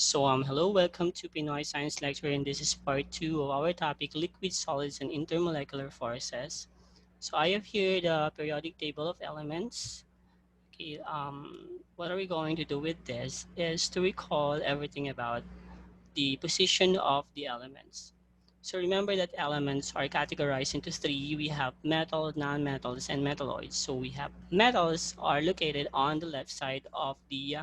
Hello, welcome to Pinoy Science Lecture, and this is part 2 of our topic, Liquid Solids and Intermolecular Forces. So I have here the periodic table of elements. Okay, what are we going to do with this is to recall everything about the position of the elements. So remember that elements are categorized into three. We have metal, non-metals, and metalloids. So we have metals are located on the left side of the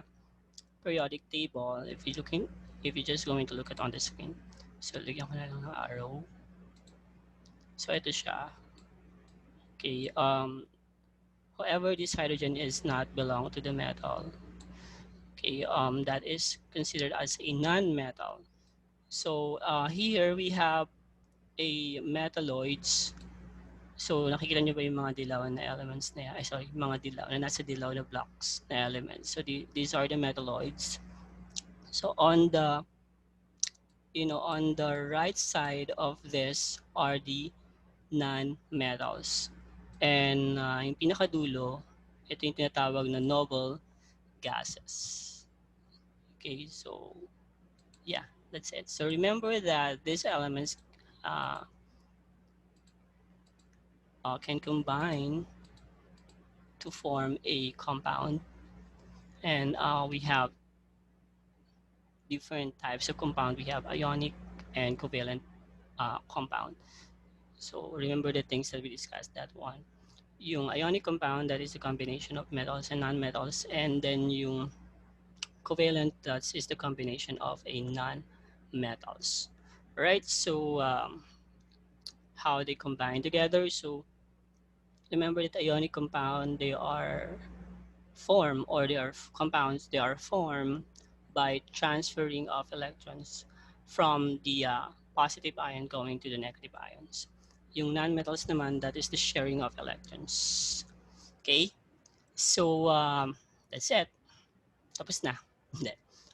periodic table. If you're just going to look at on the screen. So lagyan ko na lang ng arrow. So ito siya. Okay, however this hydrogen is not belong to the metal. Okay, that is considered as a non-metal. So here we have a metalloids. So nakikita niyo ba yung mga dilaw na elements na yan? Ay, sorry, mga dilaw na nasa dilaw na blocks na elements. So these are the metalloids. So on the right side of this are the non-metals. And yung pinakadulo, ito yung tinatawag na noble gases. Okay, so yeah, that's it. So remember that these elements uh, can combine to form a compound. And we have different types of compound. We have ionic and covalent compound. So remember the things that we discussed, that one. Yung ionic compound, that is a combination of metals and non-metals, and then yung covalent, that is the combination of a non-metals. Right, so how they combine together. So remember that ionic compound, they are formed, or they are compounds, they are formed by transferring of electrons from the positive ion going to the negative ions. Yung non-metals naman, that is the sharing of electrons. Okay, so that's it. Tapos na.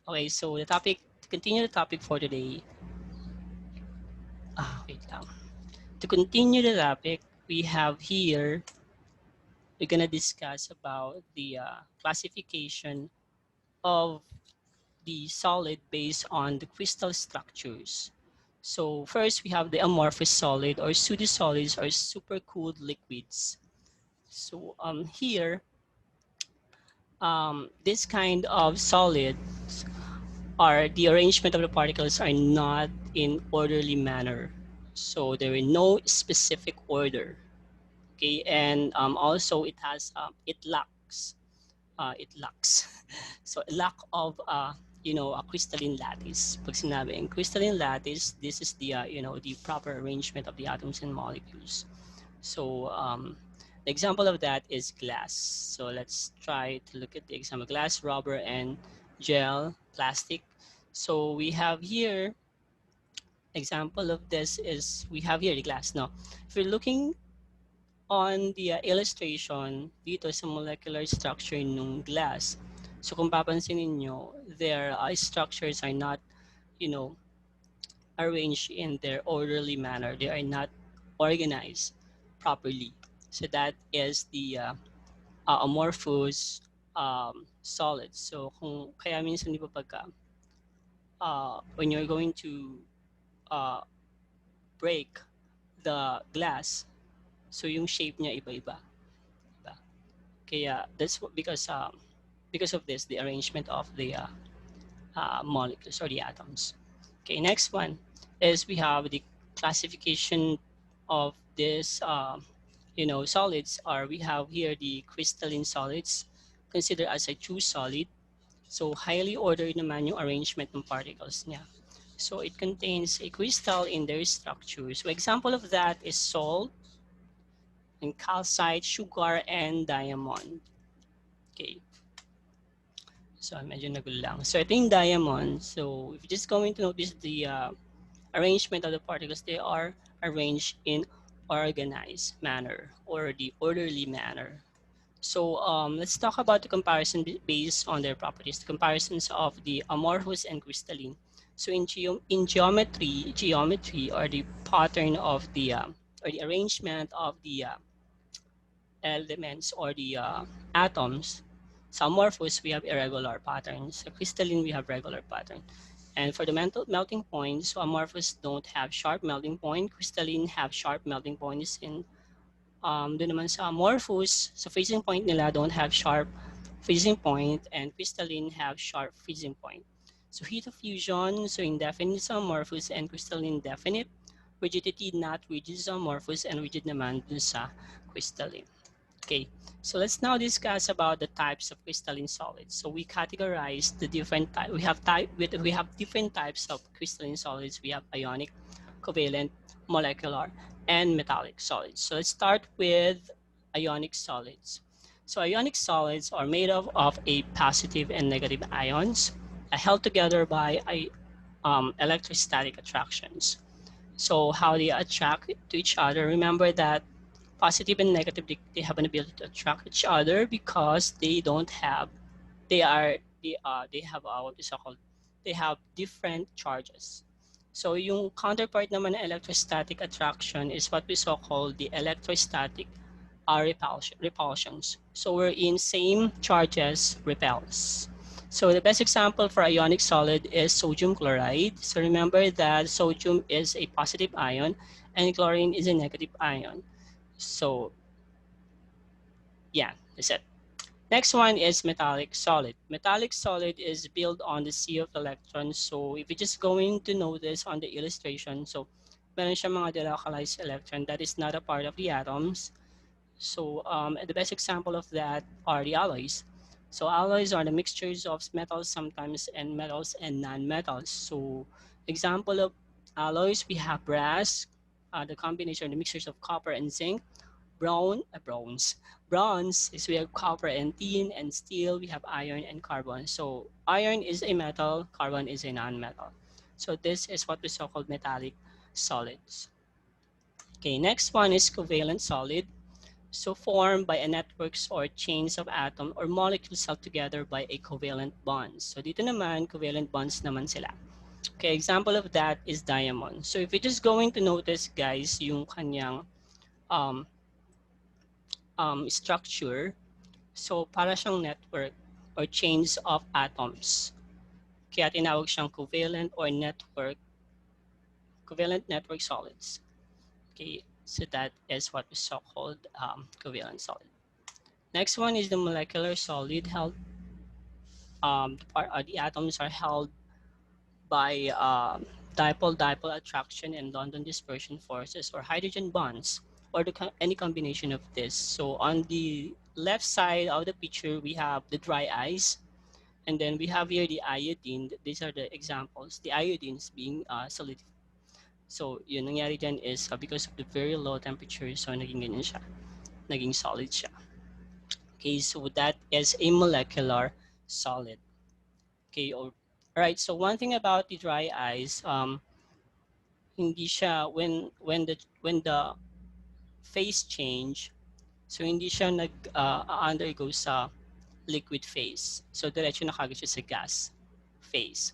Okay, so to continue the topic for today. Wait lang. To continue the topic, we have here, we're gonna discuss about the classification of the solid based on the crystal structures. So first, we have the amorphous solid or pseudosolids or supercooled liquids. So here, this kind of solids are the arrangement of the particles are not in orderly manner. So there is no specific order. Okay, and also it lacks. So a lack of a crystalline lattice. Pag sinabing crystalline lattice, this is the the proper arrangement of the atoms and molecules. So the example of that is glass. So let's try to look at the example: glass, rubber, and gel, plastic. So we have here, example of this is, we have here the glass. Now, if you're looking on the illustration dito sa molecular structure ng glass, so kung papansinin niyo, their structures are not, arranged in their orderly manner. They are not organized properly. So that is the amorphous solids. So kaya minsan di ba pagka when you're going to uh, break the glass, so yung shape niya iba-iba. Diba? Kaya because of this, the arrangement of the molecules or the atoms. Okay, next one is we have the classification of this solids. Are we have here the crystalline solids considered as a true solid. So highly ordered naman yung arrangement ng particles niya. So it contains a crystal in their structure. So example of that is salt and calcite, sugar, and diamond. Okay. So medyo nagulo lang. So ito yung diamond. So if you're just going to notice the arrangement of the particles, they are arranged in organized manner or the orderly manner. So let's talk about the comparison based on their properties, the comparisons of the amorphous and crystalline. So in geometry or the pattern of the or the arrangement of the elements or the atoms, So amorphous, we have irregular patterns. So crystalline, we have regular pattern. And for the melting points, so amorphous don't have sharp melting point. Crystalline have sharp melting points. And doon naman sa amorphous, so freezing point nila don't have sharp freezing point, and crystalline have sharp freezing point. So heat of fusion, so indefinite sa amorphous and crystalline definite. Rigidity not rigid sa amorphous and rigid naman dun sa crystalline. Okay, so let's now discuss about the types of crystalline solids. So we categorize the different type. We have different types of crystalline solids. We have ionic, covalent, molecular, and metallic solids. So let's start with ionic solids. So ionic solids are made of a positive and negative ions held together by electrostatic attractions. So how they attract to each other? Remember that positive and negative, they have an ability to attract each other because they have what is called, they have different charges. So yung counterpart naman ng electrostatic attraction is what we so called the electrostatic repulsions. So we're in same charges repels. So the best example for ionic solid is sodium chloride. So remember that sodium is a positive ion and chlorine is a negative ion. So yeah, that's it. Next one is metallic solid. Metallic solid is built on the sea of electrons. So if you're just going to notice on the illustration, so meron siya mga delocalized electron that is not a part of the atoms. So the best example of that are the alloys. So alloys are the mixtures of metals sometimes and metals and non-metals. So example of alloys, we have brass, the combination, the mixtures of copper and zinc. Bronze is we have copper and tin, and steel we have iron and carbon. So iron is a metal, carbon is a non-metal. So this is what we so-called metallic solids. Okay, next one is covalent solid. So formed by a networks or chains of atom or molecules held together by a covalent bonds. So dito naman, covalent bonds naman sila. Okay, example of that is diamond. So if you're just going to notice, guys, yung kanyang um, structure, so para siyang network or chains of atoms. Kaya tinawag siyang covalent network solids. Okay, so that is what we so-called covalent solid. Next one is the molecular solid held. The atoms are held by dipole-dipole attraction and London dispersion forces or hydrogen bonds or any combination of this. So on the left side of the picture, we have the dry ice. And then we have here the iodine. These are the examples. The iodine is being solidified. So yun nangyari dyan is because of the very low temperature, so naging ganyan siya. Naging solid siya. Okay, so that is a molecular solid. Okay, all right. So one thing about the dry ice, hindi siya when the phase change, so hindi siya undergo sa liquid phase. So diretso na kagad siya sa gas phase.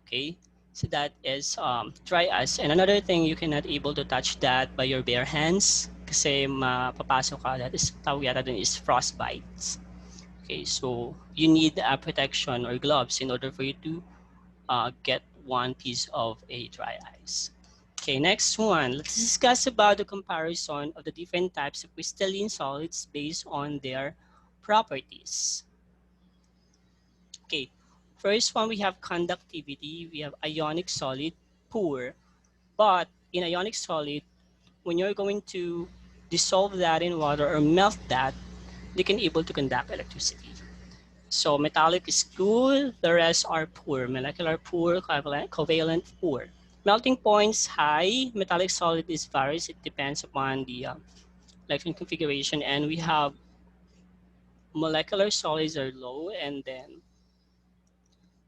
Okay, so that is dry ice. And another thing, you cannot able to touch that by your bare hands kasi mapapasok ka. That is tawag yata dun is frostbites. Okay, so you need a protection or gloves in order for you to get one piece of a dry ice. Okay, next one. Let's discuss about the comparison of the different types of crystalline solids based on their properties. Okay, first one, we have conductivity. We have ionic solid, poor. But in ionic solid, when you're going to dissolve that in water or melt that, they can able to conduct electricity. So metallic is good, the rest are poor. Molecular poor, covalent poor. Melting points high, metallic solid is varies. It depends upon the electron configuration. And we have molecular solids are low, and then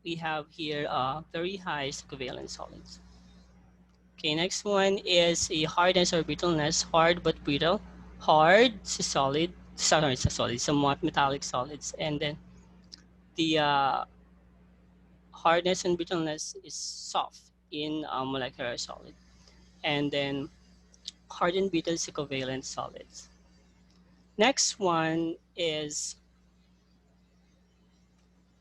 we have here very high covalent solids. Okay, next one is a hardness or brittleness, hard but brittle. Hard is solid, sorry, it's a solid, somewhat metallic solids. And then the hardness and brittleness is soft in molecular solid. And then hard and brittle is covalent solids. Next one is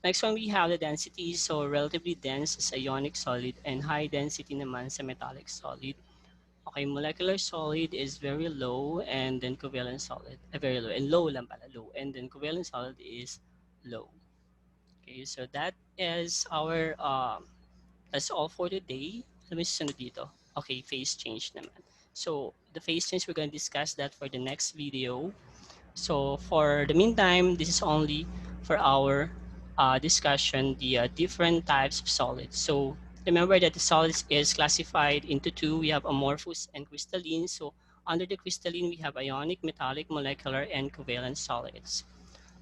Next one, we have the density. So relatively dense is ionic solid and high density naman sa metallic solid. Okay, molecular solid is very low and then covalent solid, very low. And low lang pala, low. And then covalent solid is low. Okay, so that is our, that's all for today. Let me sunod dito. Okay, phase change naman. So the phase change, we're going to discuss that for the next video. So for the meantime, this is only for our discussion, the different types of solids. So remember that the solids is classified into two. We have amorphous and crystalline. So under the crystalline, we have ionic, metallic, molecular, and covalent solids.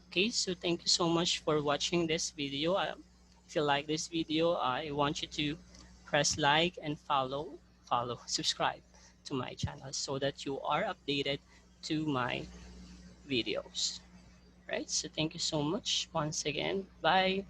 Okay, so thank you so much for watching this video. If you like this video, I want you to press like and subscribe to my channel so that you are updated to my videos. Right, so thank you so much once again. Bye.